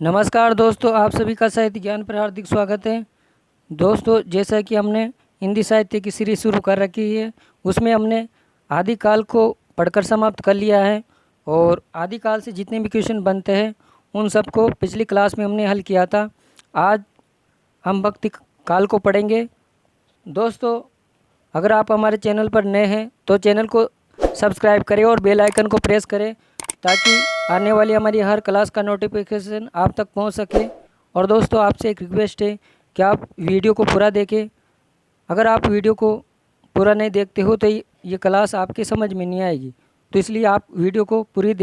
नमस्कार दोस्तों, आप सभी का साहित्य ज्ञान पर हार्दिक स्वागत है। दोस्तों, जैसा कि हमने हिंदी साहित्य की सीरीज शुरू कर रखी है, उसमें हमने आदिकाल को पढ़कर समाप्त कर लिया है और आदिकाल से जितने भी क्वेश्चन बनते हैं उन सबको पिछली क्लास में हमने हल किया था। आज हम भक्ति काल को पढ़ेंगे। दोस्तों, अगर आप हमारे चैनल पर नए हैं तो चैनल को सब्सक्राइब करें और बेल आइकन को प्रेस करें ताकि आने वाली हमारी हर क्लास का नोटिफिकेशन आप तक पहुंच सके। और दोस्तों, आपसे एक रिक्वेस्ट है कि आप वीडियो को पूरा देखें। अगर आप वीडियो को पूरा नहीं देखते हो तो ये क्लास आपके समझ में नहीं आएगी, तो इसलिए आप वीडियो को पूरा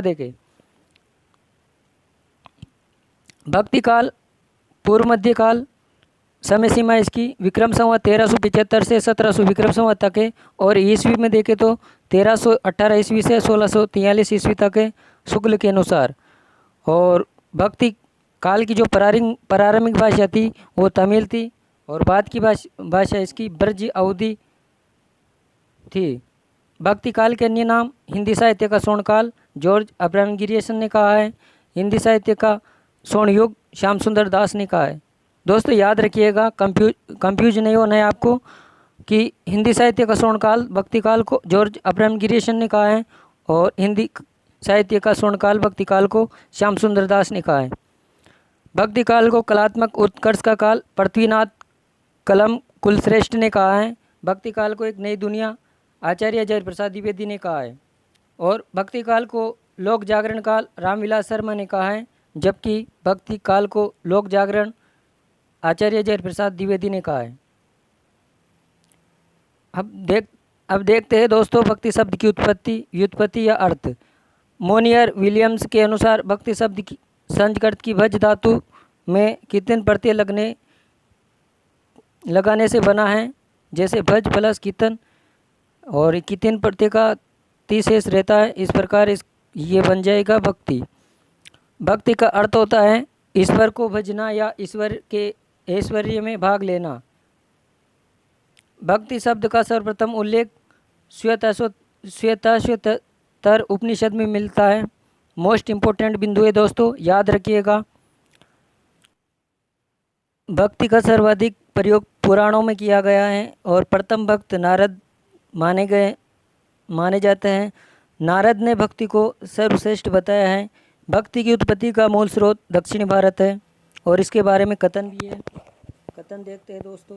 देखें। भक्ति काल, पूर्व मध्य काल, समय सीमा इसकी विक्रम संवत 1375 से 1700 विक्रम संवत तक है और ईस्वी में देखें तो 1318 ईस्वी से 1643 ईस्वी तक है शुक्ल के अनुसार। और भक्ति काल की जो प्रारंभिक भाषा थी वो तमिल थी और बाद की भाषा इसकी ब्रज अवधी थी। भक्ति काल के अन्य नाम हिंदी साहित्य का स्वर्णकाल जॉर्ज अब्राहम गिरियसन ने कहा है, हिंदी साहित्य का स्वर्ण युग श्याम सुंदर दास ने कहा है। दोस्तों, याद रखिएगा, कंफ्यूज नहीं होना है आपको कि हिंदी साहित्य का स्वर्णकाल भक्ति काल को जॉर्ज अब्राहम गिरियसन ने कहा है और हिंदी साहित्य का स्वर्णकाल भक्ति काल को श्याम सुंदर दास ने कहा है। भक्ति काल को कलात्मक उत्कर्ष का काल पृथ्वीनाथ कलम कुलश्रेष्ठ ने कहा है। भक्ति काल को एक नई दुनिया आचार्य जय प्रसाद द्विवेदी ने कहा है और भक्ति काल को लोक जागरण काल रामविलास शर्मा ने कहा है, जबकि भक्ति काल को लोक जागरण आचार्य जय प्रसाद द्विवेदी ने कहा है। अब देखते हैं दोस्तों भक्ति शब्द की व्युत्पत्ति या अर्थ। मोनियर विलियम्स के अनुसार भक्ति शब्द की संजकर्त की भज धातु में कितन प्रत्यय लगाने से बना है, जैसे भज प्लस कितन और कितन प्रत्यय का ती शेष रहता है, इस प्रकार ये बन जाएगा भक्ति। भक्ति का अर्थ होता है ईश्वर को भजना या ईश्वर के ऐश्वर्य में भाग लेना। भक्ति शब्द का सर्वप्रथम उल्लेख श्वेताश्वतर उपनिषद में मिलता है। मोस्ट इम्पोर्टेंट बिंदु है दोस्तों, याद रखिएगा। भक्ति का सर्वाधिक प्रयोग पुराणों में किया गया है और प्रथम भक्त नारद माने जाते हैं। नारद ने भक्ति को सर्वश्रेष्ठ बताया है। भक्ति की उत्पत्ति का मूल स्रोत दक्षिण भारत है और इसके बारे में कथन भी है। कथन देखते हैं दोस्तों।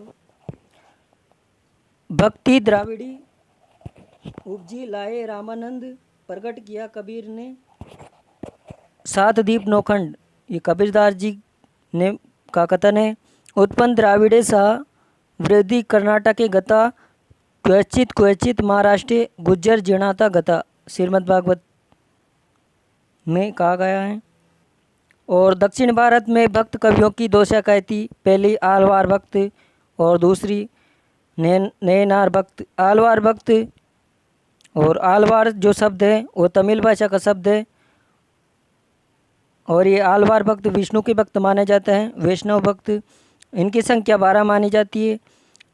भक्ति द्राविड़ी उपजी लाए रामानंद, प्रकट किया कबीर ने सात दीप नौखंड, ये कबीरदास जी ने का कथन है। उत्पन्न द्राविड़े सा वृद्धि कर्नाटक के गता, क्वचित महाराष्ट्र गुज्जर जीर्णाता गता, श्रीमद् भागवत में कहा गया है। और दक्षिण भारत में भक्त कवियों की दो शाखाएं थी, पहली आलवार भक्त और दूसरी नयनार भक्त। आलवार भक्त और आलवार जो शब्द है वो तमिल भाषा का शब्द है और ये आलवार भक्त विष्णु के भक्त माने जाते हैं। वैष्णव भक्त, इनकी संख्या 12 मानी जाती है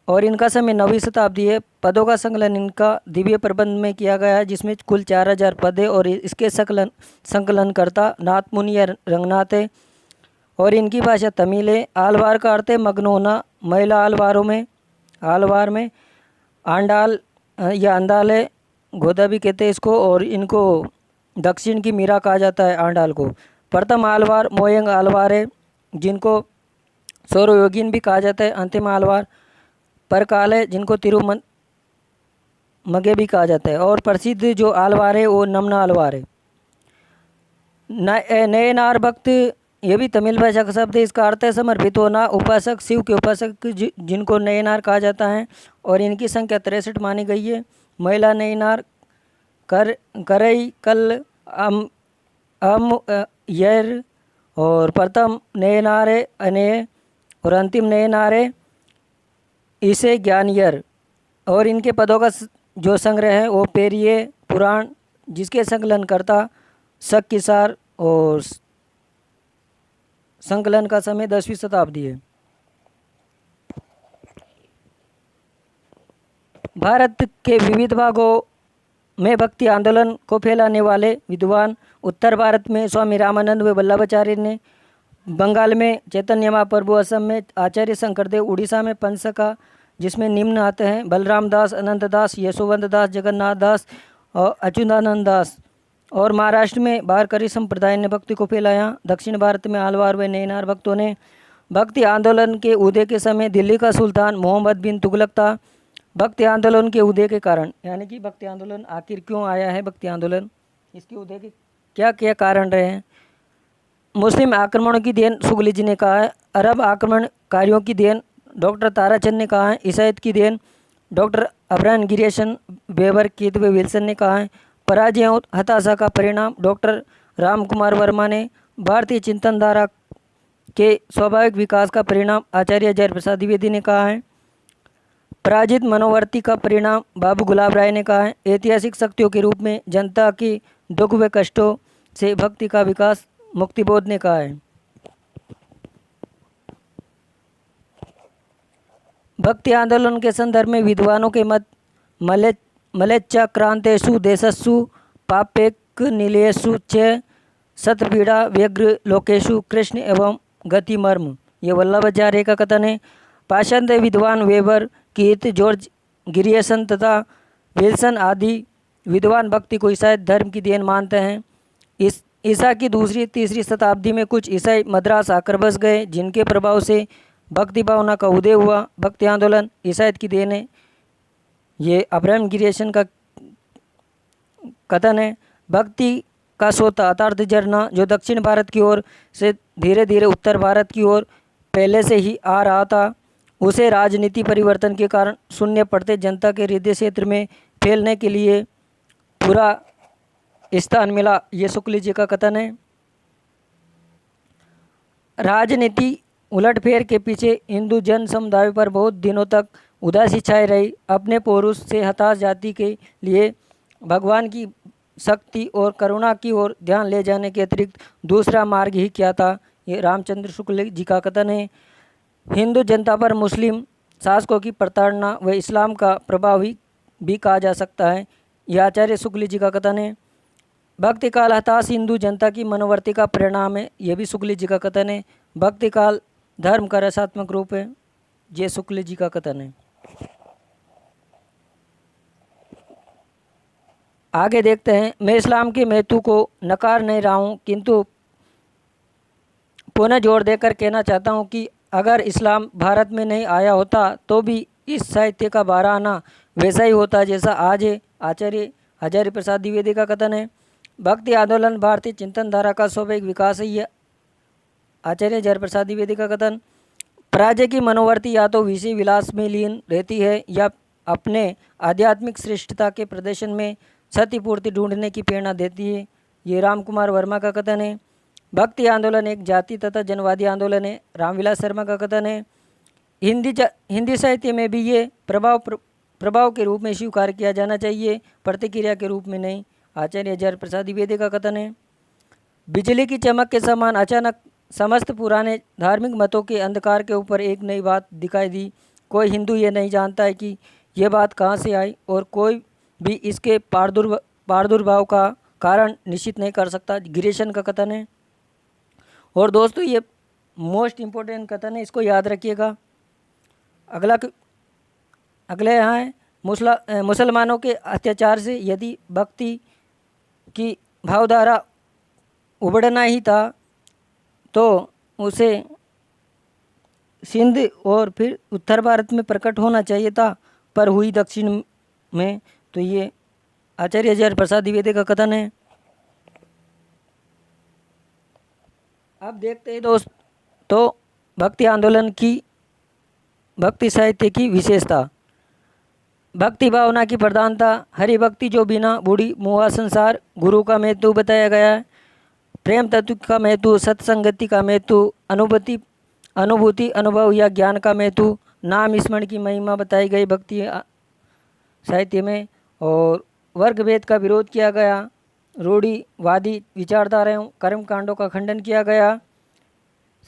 और इनका समय 9वीं शताब्दी है। पदों का संकलन इनका दिव्य प्रबंध में किया गया है, जिसमें कुल 4000 पद है और इसके संकलनकर्ता नाथ मुनि या रंगनाथ है और इनकी भाषा तमिल है। आलवार का अर्थ है मग्न होना। महिला आलवार में आंडाल या अंदाल है, गोदा भी कहते हैं इसको, और इनको दक्षिण की मीरा कहा जाता है आंडाल को। प्रथम आलवार मोयंग आलवार है, जिनको सौरयोगिन भी कहा जाता है। अंतिम आलवार परकाल है, जिनको तिरुमगे भी कहा जाता है। और प्रसिद्ध जो आलवार है वो नमना आलवार है। नयनार भक्त, ये भी तमिल भाषा का शब्द है। इसका अर्थ है समर्पित होना, उपासक, शिव के उपासक जिनको नयनार कहा जाता है और इनकी संख्या 63 मानी गई है। महिला नयनार करई कल यर और प्रथम नयनार है अनेय और अंतिम नयनार है इसे ज्ञानयर। और इनके पदों का जो संग्रह है वो पेरिये पुराण, जिसके संकलनकर्ता शक्किसार और संकलन का समय 10वीं शताब्दी है। भारत के विविध भागों में भक्ति आंदोलन को फैलाने वाले विद्वान उत्तर भारत में स्वामी रामानंद व वल्लभाचार्य ने, बंगाल में चैतन्य महाप्रभु, असम में आचार्य शंकरदेव, उड़ीसा में पंचसखा जिसमें निम्न आते हैं बलराम दास, अनंत दास, यशोवंत दास, जगन्नाथ दास और अच्युतानंद दास, और महाराष्ट्र में वारकरी संप्रदाय ने भक्ति को फैलाया। दक्षिण भारत में आलवार व नैनार भक्तों ने भक्ति आंदोलन के उदय के समय दिल्ली का सुल्तान मोहम्मद बिन तुगलक था। भक्ति आंदोलन के उदय के कारण, यानी कि भक्ति आंदोलन आखिर क्यों आया है, भक्ति आंदोलन इसके उदय के क्या क्या कारण रहे हैं। मुस्लिम आक्रमणों की देन सुगली जी ने कहा है, अरब आक्रमणकारियों की देन डॉक्टर ताराचंद ने कहा है, ईसाइत की देन doctor Abraham Grierson, Weber, Keith व विल्सन ने कहा है, पराजय और हताशा का परिणाम डॉक्टर राम कुमार वर्मा ने, भारतीय चिंतन धारा के स्वाभाविक विकास का परिणाम आचार्य जयप्रसाद द्विवेदी ने कहा है, पराजित मनोवर्ती का परिणाम बाबू गुलाब राय ने कहा है, ऐतिहासिक शक्तियों के रूप में जनता की दुख व कष्टों से भक्ति का विकास मुक्तिबोध ने कहा है। भक्ति आंदोलन के संदर्भ में विद्वानों के मत मलेच्चाक्रांतेषु देशस्सु पापेक निलयेषु च सतपीड़ा व्यग्र लोकेशु कृष्ण एवं गतिमर्म, ये वल्लभाचार्य का कथन है। पाषाण्य विद्वान वेबर, कीथ, जॉर्ज गिरियसन तथा विल्सन आदि विद्वान भक्ति को ईसाई धर्म की देन मानते हैं। इस ईसा की दूसरी तीसरी शताब्दी में कुछ ईसाई मद्रास आकर बस गए, जिनके प्रभाव से भक्ति भावना का उदय हुआ। भक्ति आंदोलन ईसाइत की देन है, ये अब्राहम गिरियसन का कथन है। भक्ति का सोता अर्थात झरना जो दक्षिण भारत की ओर से धीरे धीरे उत्तर भारत की ओर पहले से ही आ रहा था, उसे राजनीति परिवर्तन के कारण शून्य पड़ते जनता के हृदय क्षेत्र में फैलने के लिए पूरा स्थान मिला, ये शुक्ल जी का कथन है। राजनीति उलटफेर के पीछे हिंदू जन समुदाय पर बहुत दिनों तक उदासी छाई रही। अपने पौरुष से हताश जाति के लिए भगवान की शक्ति और करुणा की ओर ध्यान ले जाने के अतिरिक्त दूसरा मार्ग ही क्या था, ये रामचंद्र शुक्ल जी का कथन है। हिंदू जनता पर मुस्लिम शासकों की प्रताड़ना व इस्लाम का प्रभाव भी कहा जा सकता है, यह आचार्य शुक्ल जी का कथन है। भक्ति काल हताश हिंदू जनता की मनोवर्ती का परिणाम है, यह भी शुक्ल जी का कथन है। भक्ति काल धर्म का रसात्मक रूप है, ये शुक्ल जी का कथन है। आगे देखते हैं। मैं इस्लाम के महत्व को नकार नहीं रहा हूँ, किंतु पुनः जोर देकर कहना चाहता हूँ कि अगर इस्लाम भारत में नहीं आया होता तो भी इस साहित्य का बारह आना वैसा ही होता जैसा आज है, आचार्य हजारी प्रसाद द्विवेदी का कथन है। भक्ति आंदोलन भारतीय चिंतन धारा का स्वाभाविक विकास है, यह आचार्य हजारी प्रसाद द्विवेदी का कथन। पराजय की मनोवर्ती या तो विषय विलास में लीन रहती है या अपने आध्यात्मिक श्रेष्ठता के प्रदर्शन में क्षतिपूर्ति ढूंढने की प्रेरणा देती है, ये राम कुमार वर्मा का कथन है। भक्ति आंदोलन एक जाति तथा जनवादी आंदोलन है, रामविलास शर्मा का कथन है। हिंदी साहित्य में भी ये प्रभाव के रूप में स्वीकार किया जाना चाहिए, प्रतिक्रिया के रूप में नहीं, आचार्य हजारी प्रसाद द्विवेदी का कथन है। बिजली की चमक के समान अचानक समस्त पुराने धार्मिक मतों के अंधकार के ऊपर एक नई बात दिखाई दी। कोई हिंदू ये नहीं जानता है कि यह बात कहाँ से आई और कोई भी इसके प्रादुर्भाव का कारण निश्चित नहीं कर सकता, गिरियसन का कथन है। और दोस्तों ये मोस्ट इम्पोर्टेंट कथन है, इसको याद रखिएगा। अगले यहाँ है, मुसलमानों के अत्याचार से यदि भक्ति की भावधारा उबड़ना ही था तो उसे सिंध और फिर उत्तर भारत में प्रकट होना चाहिए था, पर हुई दक्षिण में, तो ये आचार्य हजारी प्रसाद द्विवेदी का कथन है। अब देखते हैं दोस्त तो भक्ति आंदोलन की भक्ति साहित्य की विशेषता। भक्ति भावना की प्रधानता, हरि भक्ति जो बिना बूढ़ी मुआ संसार, गुरु का महत्व बताया गया है, प्रेम तत्व का महत्व, सत्संगति का महत्व, अनुभूति अनुभव या ज्ञान का महत्व, नाम स्मरण की महिमा बताई गई भक्ति साहित्य में, और वर्ग भेद का विरोध किया गया, रूढ़िवादी विचारधाराओं कर्म कांडों का खंडन किया गया,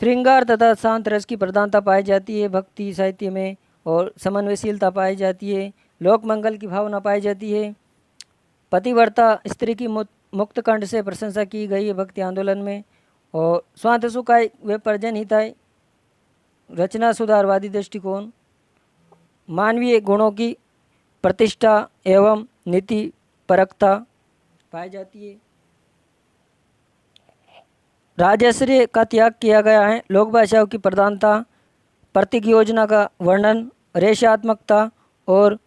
श्रृंगार तथा शांत रस की प्रधानता पाई जाती है भक्ति साहित्य में, और समन्वयशीलता पाई जाती है, लोक मंगल की भावना पाई जाती है। पतिव्रता स्त्री की मुक्त कंठ से प्रशंसा की गई है भक्ति आंदोलन में। और स्वांत सुखाय वे पर्जन हिताय, रचना सुधारवादी दृष्टिकोण, मानवीय गुणों की प्रतिष्ठा एवं नीति परकता पाई जाती है। राजश्री का त्याग किया गया है। लोक भाषाओं की प्रधानता, प्रतीक योजना का वर्णन, रेशात्मकता और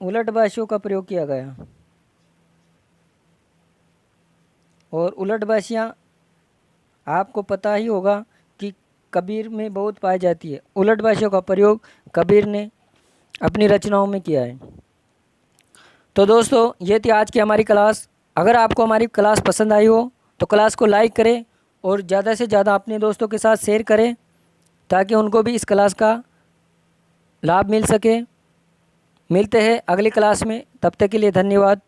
उलट भाषियों का प्रयोग किया गया। और उलट भाषियाँ आपको पता ही होगा कि कबीर में बहुत पाई जाती है। उलट भाषियों का प्रयोग कबीर ने अपनी रचनाओं में किया है। तो दोस्तों, ये थी आज की हमारी क्लास। अगर आपको हमारी क्लास पसंद आई हो तो क्लास को लाइक करें और ज़्यादा से ज़्यादा अपने दोस्तों के साथ शेयर करें ताकि उनको भी इस क्लास का लाभ मिल सके। मिलते हैं अगली क्लास में, तब तक के लिए धन्यवाद।